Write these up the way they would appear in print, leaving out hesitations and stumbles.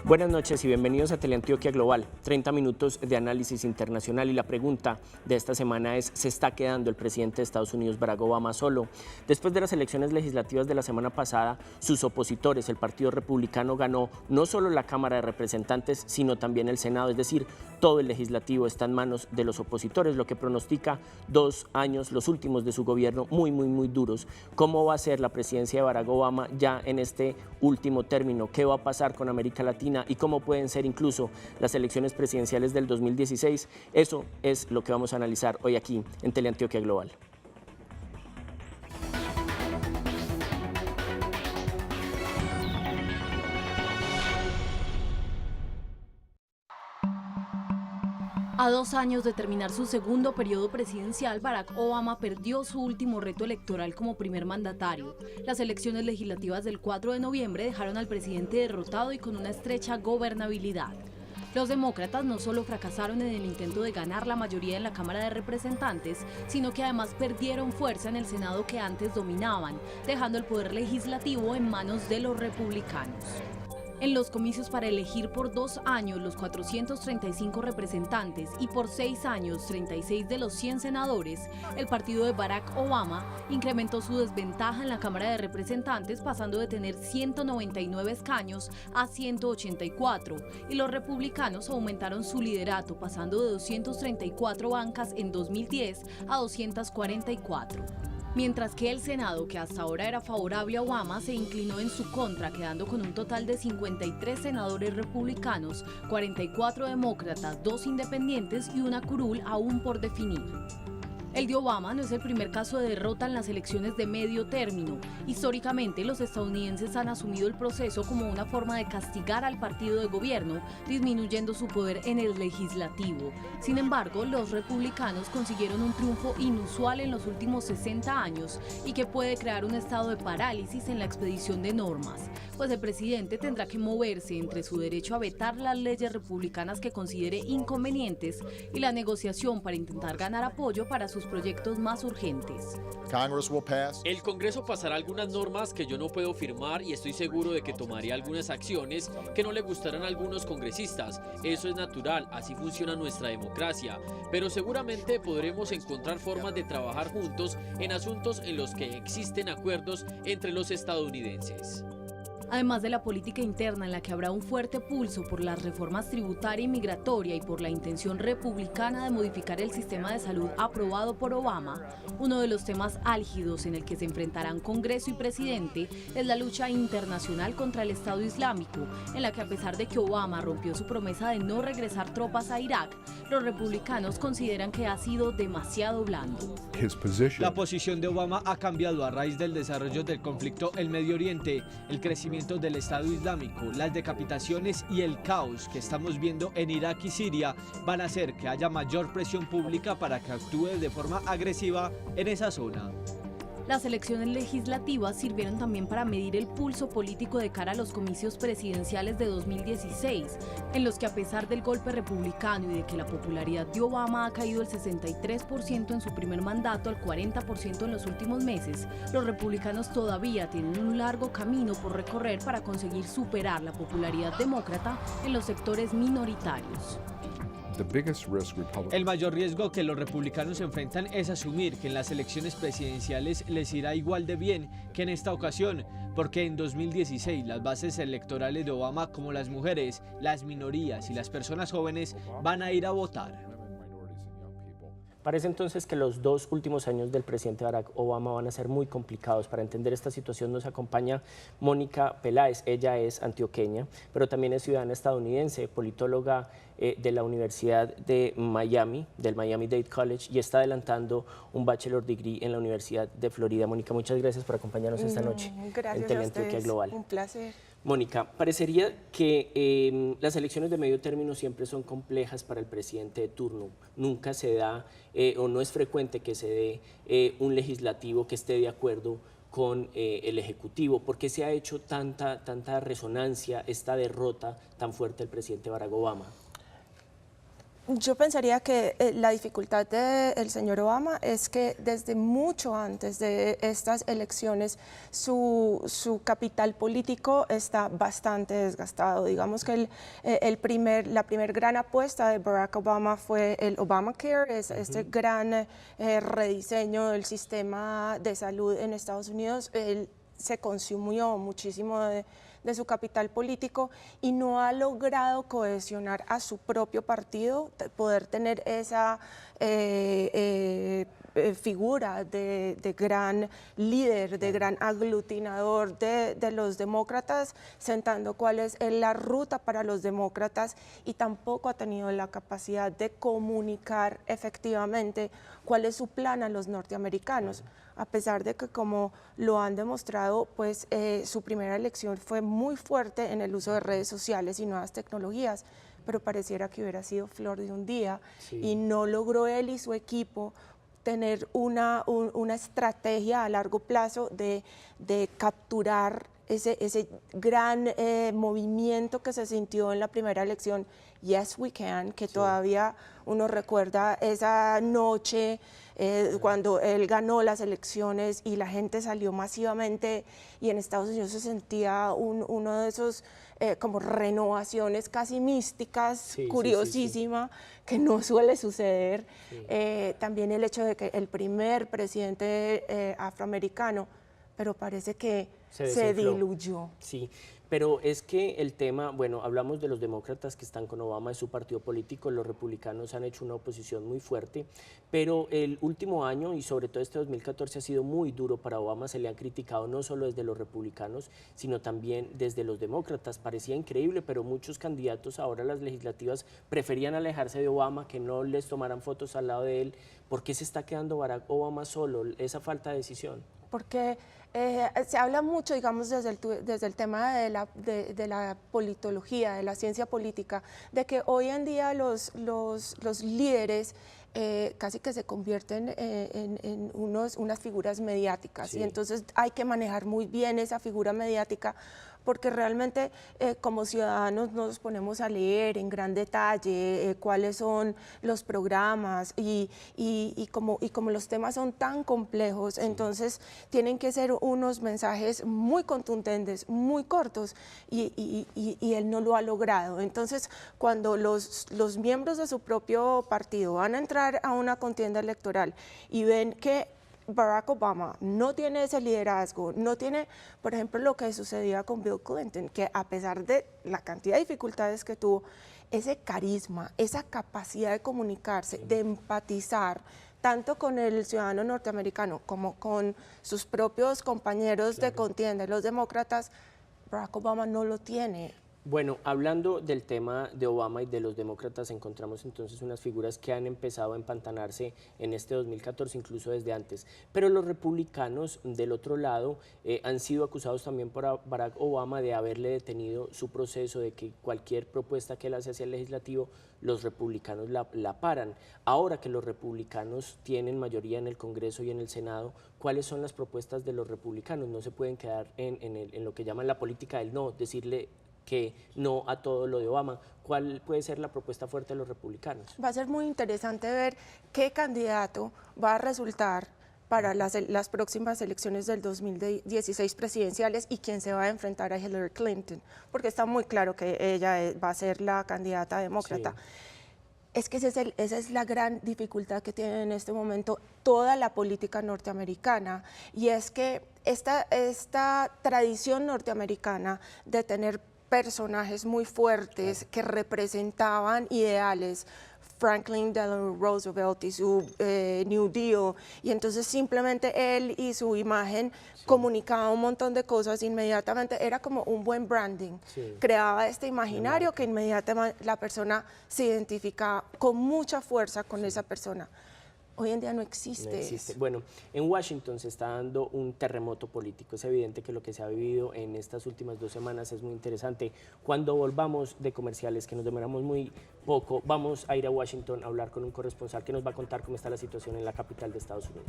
Buenas noches y bienvenidos a Teleantioquia Global, 30 minutos de análisis internacional y la pregunta de esta semana es, ¿se está quedando el presidente de Estados Unidos, Barack Obama, solo? Después de las elecciones legislativas de la semana pasada, sus opositores, el Partido Republicano, ganó no solo la Cámara de Representantes, sino también el Senado, es decir, todo el legislativo está en manos de los opositores, lo que pronostica 2 años, los últimos de su gobierno, muy duros. ¿Cómo va a ser la presidencia de Barack Obama ya en este último término? ¿Qué va a pasar con América Latina? Y cómo pueden ser incluso las elecciones presidenciales del 2016. Eso es lo que vamos a analizar hoy aquí en Teleantioquia Global. A 2 años de terminar su segundo periodo presidencial, Barack Obama perdió su último reto electoral como primer mandatario. Las elecciones legislativas del 4 de noviembre dejaron al presidente derrotado y con una estrecha gobernabilidad. Los demócratas no solo fracasaron en el intento de ganar la mayoría en la Cámara de Representantes, sino que además perdieron fuerza en el Senado que antes dominaban, dejando el poder legislativo en manos de los republicanos. En los comicios para elegir por 2 años los 435 representantes y por 6 años 36 de los 100 senadores, el partido de Barack Obama incrementó su desventaja en la Cámara de Representantes pasando de tener 199 escaños a 184 y los republicanos aumentaron su liderato pasando de 234 bancas en 2010 a 244. Mientras que el Senado, que hasta ahora era favorable a Obama, se inclinó en su contra, quedando con un total de 53 senadores republicanos, 44 demócratas, 2 independientes y una curul aún por definir. El de Obama no es el primer caso de derrota en las elecciones de medio término. Históricamente, los estadounidenses han asumido el proceso como una forma de castigar al partido de gobierno, disminuyendo su poder en el legislativo. Sin embargo, los republicanos consiguieron un triunfo inusual en los últimos 60 años y que puede crear un estado de parálisis en la expedición de normas, pues el presidente tendrá que moverse entre su derecho a vetar las leyes republicanas que considere inconvenientes y la negociación para intentar ganar apoyo para sus proyectos más urgentes. El Congreso pasará algunas normas que yo no puedo firmar y estoy seguro de que tomaría algunas acciones que no le gustarán a algunos congresistas. Eso es natural, así funciona nuestra democracia. Pero seguramente podremos encontrar formas de trabajar juntos en asuntos en los que existen acuerdos entre los estadounidenses. Además de la política interna en la que habrá un fuerte pulso por las reformas tributaria y migratoria y por la intención republicana de modificar el sistema de salud aprobado por Obama, uno de los temas álgidos en el que se enfrentarán Congreso y presidente es la lucha internacional contra el Estado Islámico, en la que a pesar de que Obama rompió su promesa de no regresar tropas a Irak, los republicanos consideran que ha sido demasiado blando. La posición de Obama ha cambiado a raíz del desarrollo del conflicto en Medio Oriente, el crecimiento del Estado Islámico, las decapitaciones y el caos que estamos viendo en Irak y Siria van a hacer que haya mayor presión pública para que actúe de forma agresiva en esa zona. Las elecciones legislativas sirvieron también para medir el pulso político de cara a los comicios presidenciales de 2016, en los que a pesar del golpe republicano y de que la popularidad de Obama ha caído del 63% en su primer mandato al 40% en los últimos meses, los republicanos todavía tienen un largo camino por recorrer para conseguir superar la popularidad demócrata en los sectores minoritarios. El mayor riesgo que los republicanos enfrentan es asumir que en las elecciones presidenciales les irá igual de bien que en esta ocasión, porque en 2016 las bases electorales de Obama, como las mujeres, las minorías y las personas jóvenes, van a ir a votar. Parece entonces que los 2 últimos años del presidente Barack Obama van a ser muy complicados. Para entender esta situación nos acompaña Mónica Peláez. Ella es antioqueña, pero también es ciudadana estadounidense, politóloga de la Universidad de Miami, del Miami-Dade College, y está adelantando un bachelor degree en la Universidad de Florida. Mónica, muchas gracias por acompañarnos esta noche en Teleantioquia Global. Un placer. Mónica, parecería que las elecciones de medio término siempre son complejas para el presidente de turno. Nunca se da o no es frecuente que se dé un legislativo que esté de acuerdo con el Ejecutivo. ¿Por qué se ha hecho tanta resonancia esta derrota tan fuerte del presidente Barack Obama? Yo pensaría que la dificultad del señor Obama es que desde mucho antes de estas elecciones su capital político está bastante desgastado. Digamos que la primer gran apuesta de Barack Obama fue el Obamacare, este gran rediseño del sistema de salud en Estados Unidos. Él se consumió muchísimo de su capital político y no ha logrado cohesionar a su propio partido, poder tener esa figura de gran líder, de gran aglutinador de los demócratas, sentando cuál es la ruta para los demócratas, y tampoco ha tenido la capacidad de comunicar efectivamente cuál es su plan a los norteamericanos, a pesar de que, como lo han demostrado, pues su primera elección fue muy fuerte en el uso de redes sociales y nuevas tecnologías, pero pareciera que hubiera sido flor de un día, y no logró él y su equipo tener una estrategia a largo plazo de capturar ese gran movimiento que se sintió en la primera elección, Yes We Can, que todavía uno recuerda esa noche cuando él ganó las elecciones y la gente salió masivamente, y en Estados Unidos se sentía uno de esos como renovaciones casi místicas, curiosísima, que no suele suceder. También el hecho de que el primer presidente afroamericano, pero parece que se diluyó. Sí, pero es que el tema, bueno, hablamos de los demócratas que están con Obama, es su partido político, los republicanos han hecho una oposición muy fuerte, pero el último año y sobre todo este 2014 ha sido muy duro para Obama. Se le han criticado no solo desde los republicanos, sino también desde los demócratas. Parecía increíble, pero muchos candidatos ahora a las legislativas preferían alejarse de Obama, que no les tomaran fotos al lado de él. ¿Por qué se está quedando Barack Obama solo, esa falta de decisión? Porque se habla mucho, digamos, desde el tema de la politología, de la ciencia política, de que hoy en día los líderes casi que se convierten en unas figuras mediáticas, y entonces hay que manejar muy bien esa figura mediática, porque realmente como ciudadanos nos ponemos a leer en gran detalle cuáles son los programas y como los temas son tan complejos, entonces tienen que ser unos mensajes muy contundentes, muy cortos, y él no lo ha logrado. Entonces, cuando los miembros de su propio partido van a entrar a una contienda electoral y ven que Barack Obama no tiene ese liderazgo, no tiene, por ejemplo, lo que sucedía con Bill Clinton, que a pesar de la cantidad de dificultades que tuvo, ese carisma, esa capacidad de comunicarse, de empatizar, tanto con el ciudadano norteamericano como con sus propios compañeros de contienda, los demócratas, Barack Obama no lo tiene. Bueno, hablando del tema de Obama y de los demócratas, encontramos entonces unas figuras que han empezado a empantanarse en este 2014, incluso desde antes. Pero los republicanos, del otro lado, han sido acusados también por Barack Obama de haberle detenido su proceso, de que cualquier propuesta que él hace hacia el legislativo, los republicanos la paran. Ahora que los republicanos tienen mayoría en el Congreso y en el Senado, ¿cuáles son las propuestas de los republicanos? No se pueden quedar en lo que llaman la política del no, decirle que no a todo lo de Obama. ¿Cuál puede ser la propuesta fuerte de los republicanos? Va a ser muy interesante ver qué candidato va a resultar para las próximas elecciones del 2016 presidenciales y quién se va a enfrentar a Hillary Clinton, porque está muy claro que ella va a ser la candidata demócrata. Es que esa es la gran dificultad que tiene en este momento toda la política norteamericana, y es que esta tradición norteamericana de tener personajes muy fuertes que representaban ideales, Franklin Delano Roosevelt y su New Deal, y entonces simplemente él y su imagen comunicaba un montón de cosas inmediatamente, era como un buen branding, creaba este imaginario que inmediatamente la persona se identificaba con mucha fuerza con esa persona. Hoy en día no existe eso. Bueno, en Washington se está dando un terremoto político. Es evidente que lo que se ha vivido en estas últimas 2 semanas es muy interesante. Cuando volvamos de comerciales, que nos demoramos muy poco, vamos a ir a Washington a hablar con un corresponsal que nos va a contar cómo está la situación en la capital de Estados Unidos.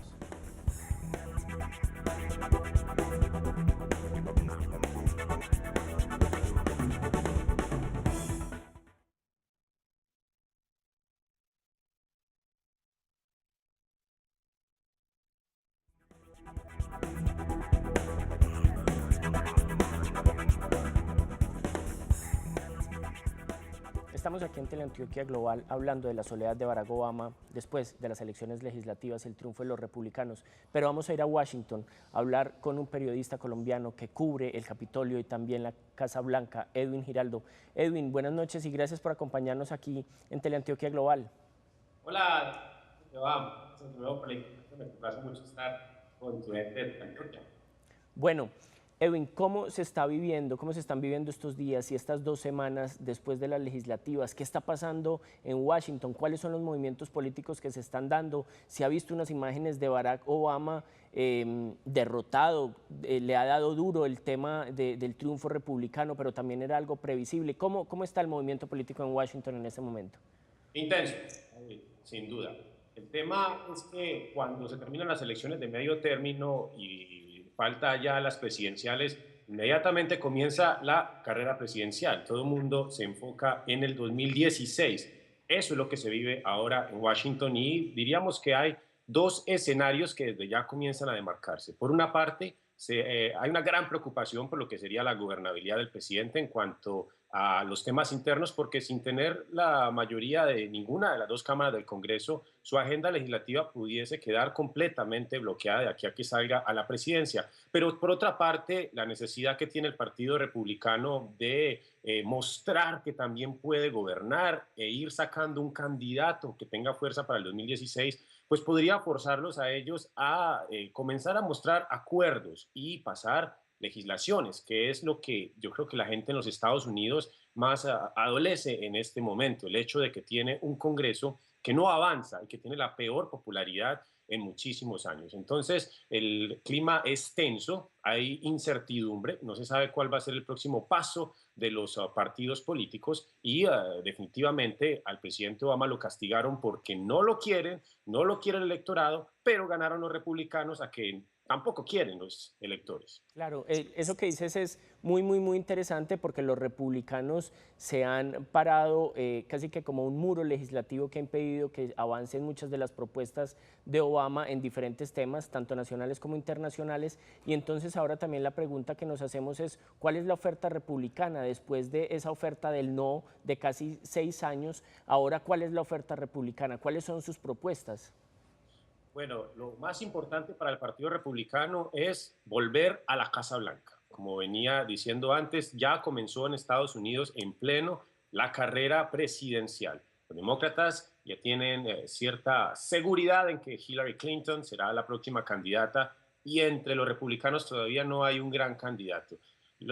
Estamos aquí en Teleantioquia Global hablando de la soledad de Barack Obama después de las elecciones legislativas y el triunfo de los republicanos. Pero vamos a ir a Washington a hablar con un periodista colombiano que cubre el Capitolio y también la Casa Blanca, Edwin Giraldo. Edwin, buenas noches y gracias por acompañarnos aquí en Teleantioquia Global. Hola, Joan. Me complace mucho estar con tu gente de Teleantioquia. Bueno, Edwin, ¿cómo se están viviendo estos días y estas 2 semanas después de las legislativas? ¿Qué está pasando en Washington? ¿Cuáles son los movimientos políticos que se están dando? Se ha visto unas imágenes de Barack Obama derrotado, le ha dado duro el tema del triunfo republicano, pero también era algo previsible. ¿Cómo está el movimiento político en Washington en este momento? Intenso, sin duda. El tema es que cuando se terminan las elecciones de medio término y falta ya las presidenciales, inmediatamente comienza la carrera presidencial. Todo el mundo se enfoca en el 2016. Eso es lo que se vive ahora en Washington y diríamos que hay 2 escenarios que desde ya comienzan a demarcarse. Por una parte, hay una gran preocupación por lo que sería la gobernabilidad del presidente en cuanto a los temas internos, porque sin tener la mayoría de ninguna de las 2 cámaras del Congreso, su agenda legislativa pudiese quedar completamente bloqueada de aquí a que salga a la presidencia. Pero por otra parte, la necesidad que tiene el Partido Republicano de mostrar que también puede gobernar e ir sacando un candidato que tenga fuerza para el 2016, pues podría forzarlos a ellos a comenzar a mostrar acuerdos y pasar legislaciones, que es lo que yo creo que la gente en los Estados Unidos más adolece en este momento, el hecho de que tiene un Congreso que no avanza y que tiene la peor popularidad en muchísimos años. Entonces, el clima es tenso, hay incertidumbre, no se sabe cuál va a ser el próximo paso de los partidos políticos y definitivamente al presidente Obama lo castigaron porque no lo quiere el electorado, pero ganaron los republicanos a que tampoco quieren los electores. Claro, eso que dices es muy interesante porque los republicanos se han parado casi que como un muro legislativo que ha impedido que avancen muchas de las propuestas de Obama en diferentes temas, tanto nacionales como internacionales. Y entonces ahora también la pregunta que nos hacemos es, ¿cuál es la oferta republicana después de esa oferta del no de casi 6 años? Ahora, ¿cuál es la oferta republicana? ¿Cuáles son sus propuestas? Bueno, lo más importante para el Partido Republicano es volver a la Casa Blanca. Como venía diciendo antes, ya comenzó en Estados Unidos en pleno la carrera presidencial. Los demócratas ya tienen cierta seguridad en que Hillary Clinton será la próxima candidata y entre los republicanos todavía no hay un gran candidato.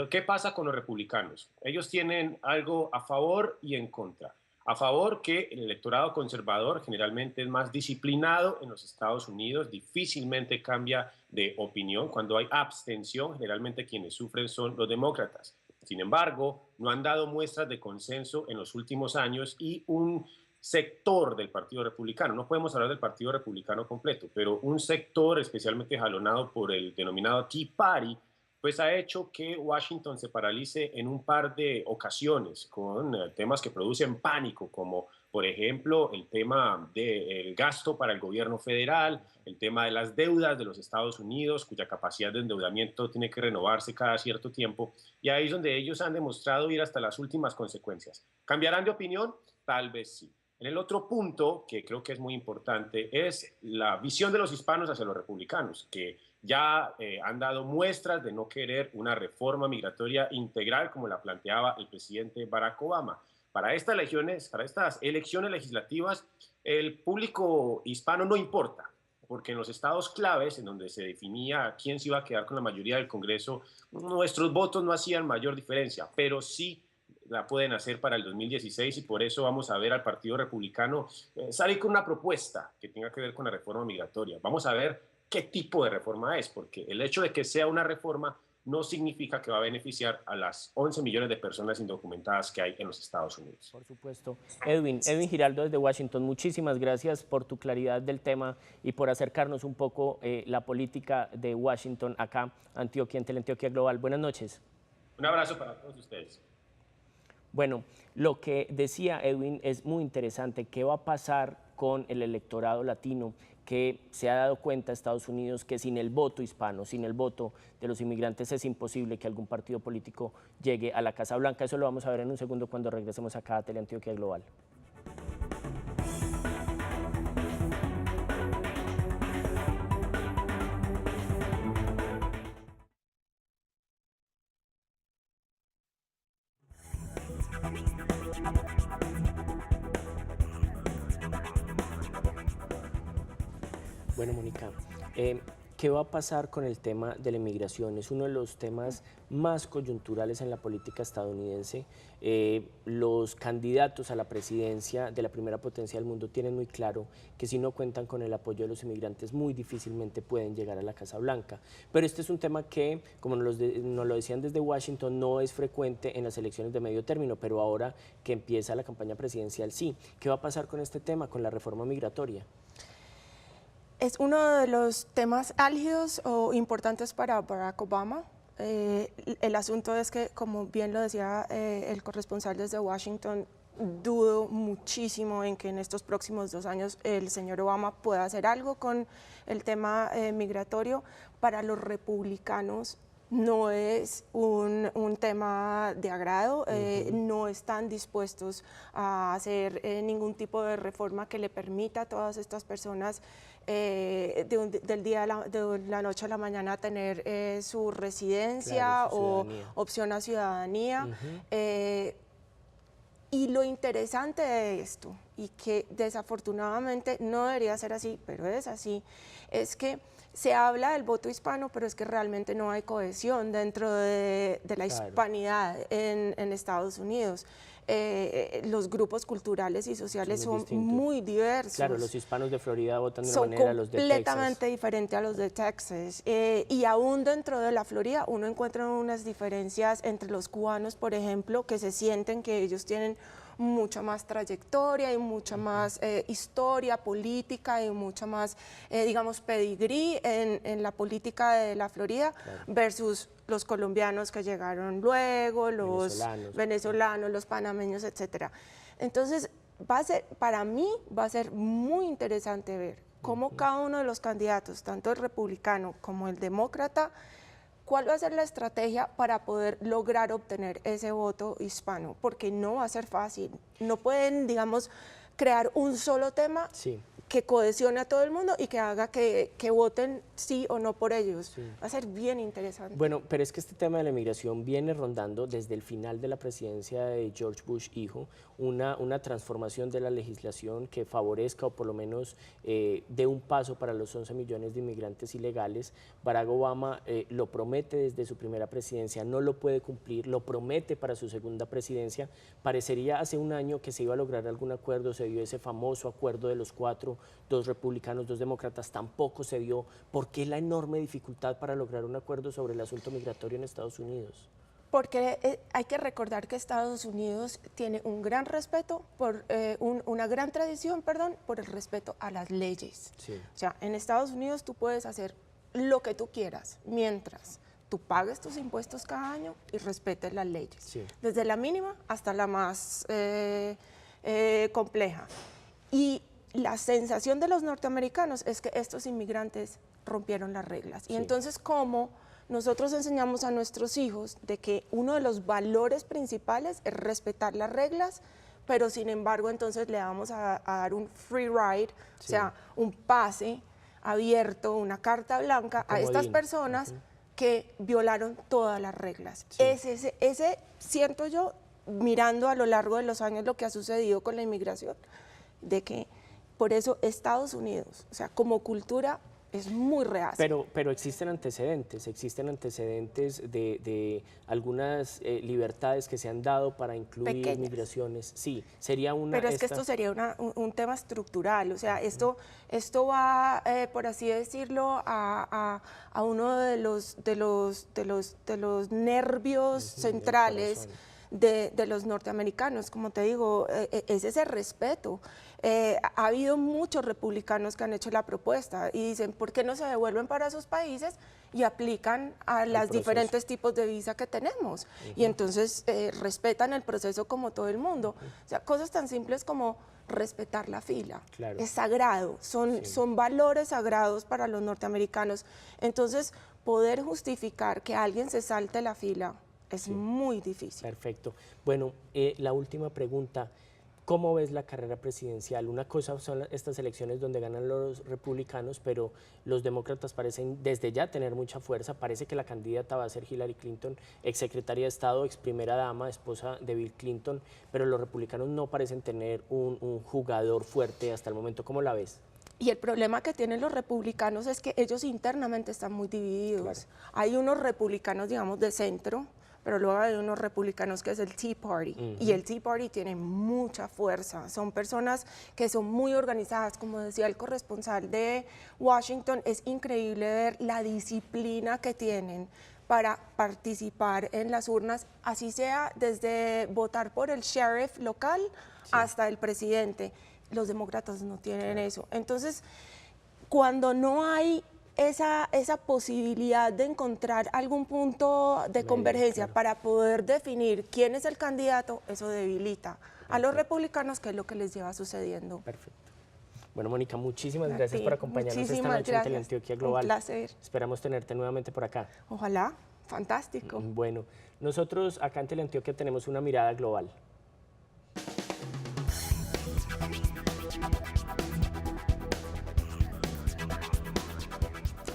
¿Qué pasa con los republicanos? Ellos tienen algo a favor y en contra. A favor que el electorado conservador generalmente es más disciplinado en los Estados Unidos, difícilmente cambia de opinión. Cuando hay abstención, generalmente quienes sufren son los demócratas. Sin embargo, no han dado muestras de consenso en los últimos años y un sector del Partido Republicano, no podemos hablar del Partido Republicano completo, pero un sector especialmente jalonado por el denominado Tea Party, pues ha hecho que Washington se paralice en un par de ocasiones con temas que producen pánico, como por ejemplo el tema del gasto para el gobierno federal, el tema de las deudas de los Estados Unidos, cuya capacidad de endeudamiento tiene que renovarse cada cierto tiempo, y ahí es donde ellos han demostrado ir hasta las últimas consecuencias. ¿Cambiarán de opinión? Tal vez sí. En el otro punto, que creo que es muy importante, es la visión de los hispanos hacia los republicanos, que ya han dado muestras de no querer una reforma migratoria integral como la planteaba el presidente Barack Obama. Para estas elecciones legislativas, el público hispano no importa, porque en los estados claves, en donde se definía quién se iba a quedar con la mayoría del Congreso, nuestros votos no hacían mayor diferencia, pero sí la pueden hacer para el 2016 y por eso vamos a ver al Partido Republicano salir con una propuesta que tenga que ver con la reforma migratoria. Vamos a ver qué tipo de reforma es, porque el hecho de que sea una reforma no significa que va a beneficiar a las 11 millones de personas indocumentadas que hay en los Estados Unidos. Por supuesto. Edwin Giraldo desde Washington, muchísimas gracias por tu claridad del tema y por acercarnos un poco la política de Washington acá, Antioquia, en Teleantioquia Global. Buenas noches. Un abrazo para todos ustedes. Bueno, lo que decía Edwin es muy interesante. ¿Qué va a pasar con el electorado latino, que se ha dado cuenta Estados Unidos que sin el voto hispano, sin el voto de los inmigrantes es imposible que algún partido político llegue a la Casa Blanca. Eso lo vamos a ver en un segundo cuando regresemos acá a Teleantioquia Global. Bueno, Mónica, ¿qué va a pasar con el tema de la inmigración? Es uno de los temas más coyunturales en la política estadounidense. Los candidatos a la presidencia de la primera potencia del mundo tienen muy claro que si no cuentan con el apoyo de los inmigrantes muy difícilmente pueden llegar a la Casa Blanca. Pero este es un tema que, como nos lo decían desde Washington, no es frecuente en las elecciones de medio término, pero ahora que empieza la campaña presidencial sí. ¿Qué va a pasar con este tema, con la reforma migratoria? Es uno de los temas álgidos o importantes para Barack Obama. El asunto es que, como bien lo decía el corresponsal desde Washington, dudo muchísimo en que en estos próximos 2 años el señor Obama pueda hacer algo con el tema migratorio. Para los republicanos no es un tema de agrado, no están dispuestos a hacer ningún tipo de reforma que le permita a todas estas personas de la noche a la mañana tener su residencia, claro, o opción a ciudadanía. Y lo interesante de esto, y que desafortunadamente no debería ser así, pero es así, es que se habla del voto hispano, pero es que realmente no hay cohesión dentro de la hispanidad en Estados Unidos. Los grupos culturales y sociales son muy diversos. Claro, los hispanos de Florida votan de una manera, los de Texas. Son completamente diferentes a los de Texas. Y aún dentro de la Florida uno encuentra unas diferencias entre los cubanos, por ejemplo, que se sienten que ellos tienen mucha más trayectoria y mucha más historia política y mucha más, digamos, pedigrí en la política de la Florida, claro, versus los colombianos que llegaron luego, los venezolanos, los panameños, etcétera. Entonces, para mí va a ser muy interesante ver cómo cada uno de los candidatos, tanto el republicano como el demócrata, cuál va a ser la estrategia para poder lograr obtener ese voto hispano, porque no va a ser fácil. No pueden, digamos, crear un solo tema que cohesione a todo el mundo y que haga que voten sí o no por ellos. Va a ser bien interesante. Bueno, pero es que este tema de la inmigración viene rondando desde el final de la presidencia de George Bush hijo, una transformación de la legislación que favorezca o por lo menos dé un paso para los 11 millones de inmigrantes ilegales. Barack Obama lo promete desde su primera presidencia, no lo puede cumplir, lo promete para su segunda presidencia. Parecería hace un año que se iba a lograr algún acuerdo, se dio ese famoso acuerdo de los 4, 2 republicanos, 2 demócratas, tampoco se dio. ¿Por qué la enorme dificultad para lograr un acuerdo sobre el asunto migratorio en Estados Unidos? Porque hay que recordar que Estados Unidos tiene un gran respeto, una gran tradición, por el respeto a las leyes. O sea, en Estados Unidos tú puedes hacer lo que tú quieras, mientras tú pagues tus impuestos cada año y respetes las leyes, desde la mínima hasta la más compleja. Y la sensación de los norteamericanos es que estos inmigrantes rompieron las reglas. Y entonces, ¿cómo nosotros enseñamos a nuestros hijos de que uno de los valores principales es respetar las reglas, pero sin embargo entonces le vamos a dar un free ride, o sea, un pase abierto, una carta blanca a estas personas que violaron todas las reglas? Ese siento yo, mirando a lo largo de los años lo que ha sucedido con la inmigración, de que por eso Estados Unidos, o sea, como cultura, es muy reacio. Pero existen antecedentes de algunas libertades que se han dado para incluir pequeñas migraciones. Sí, sería una... Pero es que esto sería un tema estructural, o sea, esto va, por así decirlo, a uno de los nervios centrales de los norteamericanos. Como te digo, es ese respeto. Ha habido muchos republicanos que han hecho la propuesta y dicen, ¿por qué no se devuelven para sus países y aplican a los diferentes tipos de visa que tenemos? Y entonces respetan el proceso como todo el mundo. O sea, cosas tan simples como respetar la fila. Claro. Es sagrado, son valores sagrados para los norteamericanos. Entonces, poder justificar que alguien se salte la fila es muy difícil. Perfecto. Bueno, la última pregunta. ¿Cómo ves la carrera presidencial? Una cosa son estas elecciones donde ganan los republicanos, pero los demócratas parecen desde ya tener mucha fuerza. Parece que la candidata va a ser Hillary Clinton, exsecretaria de Estado, ex primera dama, esposa de Bill Clinton, pero los republicanos no parecen tener un jugador fuerte hasta el momento. ¿Cómo la ves? Y el problema que tienen los republicanos es que ellos internamente están muy divididos. Claro. Hay unos republicanos, digamos, de centro, pero luego hay unos republicanos que es el Tea Party, y el Tea Party tiene mucha fuerza, son personas que son muy organizadas, como decía el corresponsal de Washington, es increíble ver la disciplina que tienen para participar en las urnas, así sea desde votar por el sheriff local hasta el presidente. Los demócratas no tienen eso. Entonces, cuando no hay esa posibilidad de encontrar algún punto de convergencia para poder definir quién es el candidato, eso debilita a los republicanos, que es lo que les lleva sucediendo. Perfecto. Bueno, Mónica, muchísimas gracias por acompañarnos esta noche en Teleantioquia Global. Un placer. Esperamos tenerte nuevamente por acá. Ojalá, fantástico. Bueno, nosotros acá en Teleantioquia tenemos una mirada global.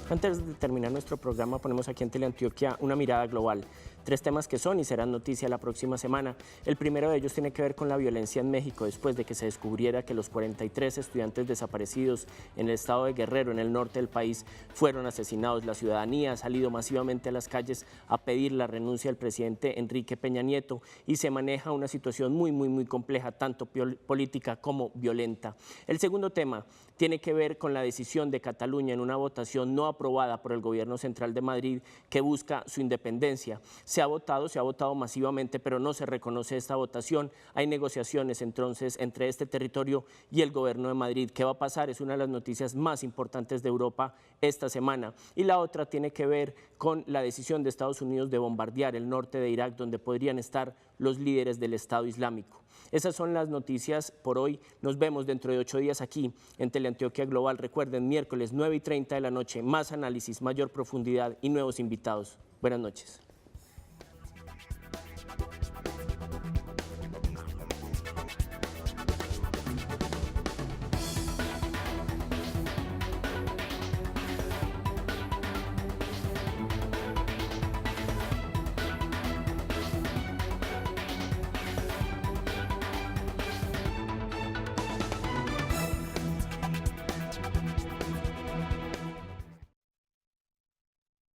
Antes de terminar nuestro programa, ponemos aquí en Teleantioquia una mirada global. 3 temas que son y serán noticia la próxima semana. El primero de ellos tiene que ver con la violencia en México, después de que se descubriera que los 43 estudiantes desaparecidos en el estado de Guerrero, en el norte del país, fueron asesinados. La ciudadanía ha salido masivamente a las calles a pedir la renuncia del presidente Enrique Peña Nieto y se maneja una situación muy compleja, tanto política como violenta. El segundo tema tiene que ver con la decisión de Cataluña en una votación no aprobada por el gobierno central de Madrid que busca su independencia. Se ha votado masivamente, pero no se reconoce esta votación. Hay negociaciones entonces entre este territorio y el gobierno de Madrid. ¿Qué va a pasar? Es una de las noticias más importantes de Europa esta semana. Y la otra tiene que ver con la decisión de Estados Unidos de bombardear el norte de Irak, donde podrían estar los líderes del Estado Islámico. Esas son las noticias por hoy. Nos vemos dentro de 8 días aquí en Teleantioquia Global. Recuerden, miércoles 9:30 de la noche, más análisis, mayor profundidad y nuevos invitados. Buenas noches.